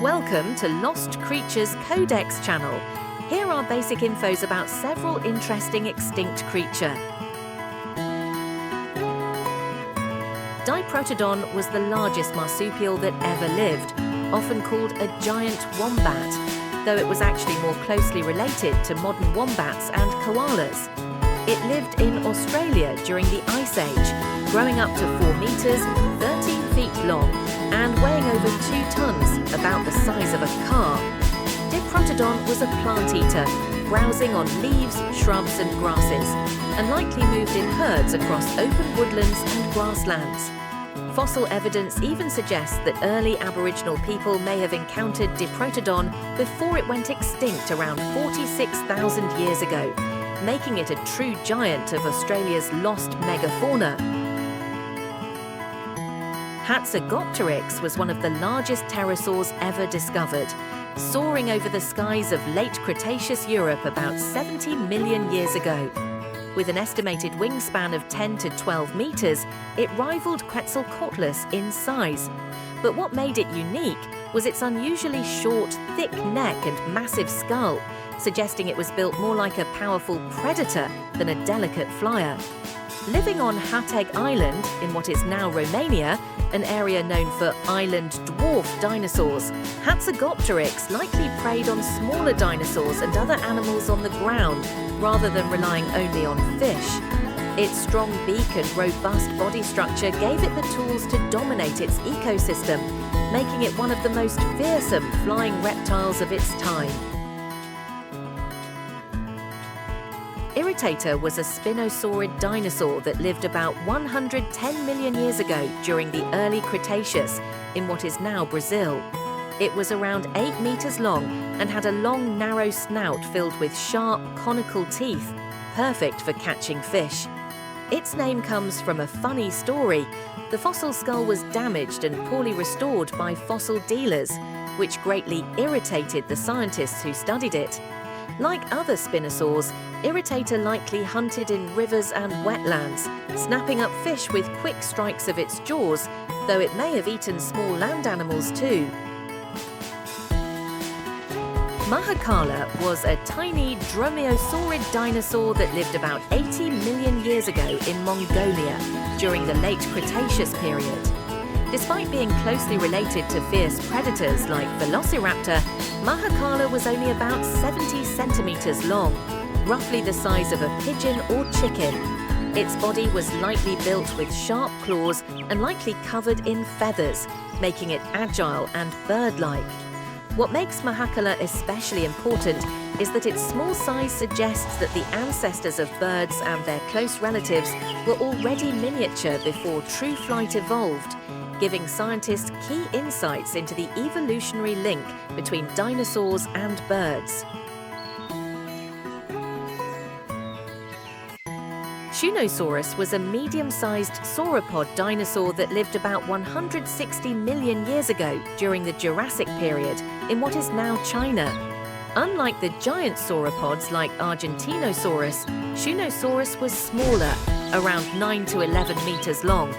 Welcome to Lost Creatures Codex channel. Here are basic infos about several interesting extinct creatures. Diprotodon was the largest marsupial that ever lived, often called a giant wombat, though it was actually more closely related to modern wombats and koalas. It lived in Australia during the Ice Age, growing up to 4 meters, 13 feet long, and weighing over 2 tons, about the size of a car. Diprotodon was a plant eater, browsing on leaves, shrubs and grasses, and likely moved in herds across open woodlands and grasslands. Fossil evidence even suggests that early Aboriginal people may have encountered Diprotodon before it went extinct around 46,000 years ago, making it a true giant of Australia's lost megafauna. Hatzegopteryx was one of the largest pterosaurs ever discovered, soaring over the skies of late Cretaceous Europe about 70 million years ago. With an estimated wingspan of 10 to 12 meters, it rivaled Quetzalcoatlus in size. But what made it unique was its unusually short, thick neck and massive skull, suggesting it was built more like a powerful predator than a delicate flyer. Living on Hateg Island, in what is now Romania, an area known for island dwarf dinosaurs, Hatzegopteryx likely preyed on smaller dinosaurs and other animals on the ground, rather than relying only on fish. Its strong beak and robust body structure gave it the tools to dominate its ecosystem, making it one of the most fearsome flying reptiles of its time. Irritator was a spinosaurid dinosaur that lived about 110 million years ago during the early Cretaceous in what is now Brazil. It was around 8 meters long and had a long, narrow snout filled with sharp, conical teeth, perfect for catching fish. Its name comes from a funny story. The fossil skull was damaged and poorly restored by fossil dealers, which greatly irritated the scientists who studied it. Like other spinosaurs, Irritator likely hunted in rivers and wetlands, snapping up fish with quick strikes of its jaws, though it may have eaten small land animals too. Mahakala was a tiny dromaeosaurid dinosaur that lived about 80 million years ago in Mongolia during the late Cretaceous period. Despite being closely related to fierce predators like Velociraptor, Mahakala was only about 70 centimeters long, roughly the size of a pigeon or chicken. Its body was lightly built with sharp claws and likely covered in feathers, making it agile and bird-like. What makes Mahakala especially important is that its small size suggests that the ancestors of birds and their close relatives were already miniature before true flight evolved, giving scientists key insights into the evolutionary link between dinosaurs and birds. Spinosaurus was a medium-sized sauropod dinosaur that lived about 160 million years ago during the Jurassic period in what is now China. Unlike the giant sauropods like Argentinosaurus, Spinosaurus was smaller, around 9 to 11 meters long,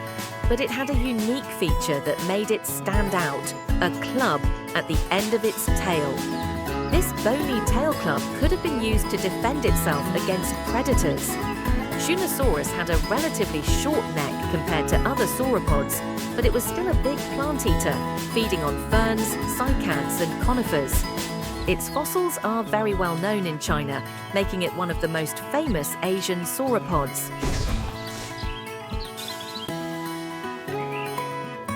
but it had a unique feature that made it stand out, a club at the end of its tail. This bony tail club could have been used to defend itself against predators. Spinosaurus had a relatively short neck compared to other sauropods, but it was still a big plant eater, feeding on ferns, cycads and conifers. Its fossils are very well known in China, making it one of the most famous Asian sauropods.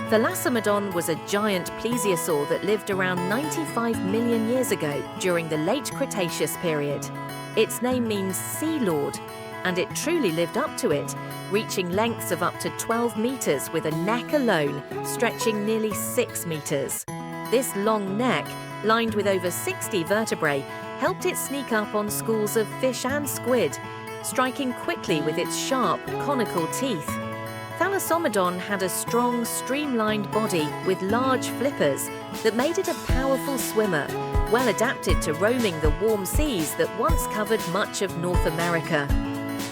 Velociraptor was a giant plesiosaur that lived around 95 million years ago during the late Cretaceous period. Its name means Sea Lord, and it truly lived up to it, reaching lengths of up to 12 meters with a neck alone stretching nearly 6 meters. This long neck, lined with over 60 vertebrae, helped it sneak up on schools of fish and squid, striking quickly with its sharp, conical teeth. Thalassomedon had a strong, streamlined body with large flippers that made it a powerful swimmer, well adapted to roaming the warm seas that once covered much of North America.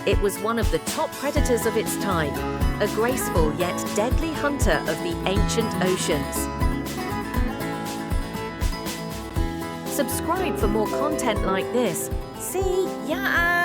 It was one of the top predators of its time, a graceful yet deadly hunter of the ancient oceans. Subscribe for more content like this. See ya!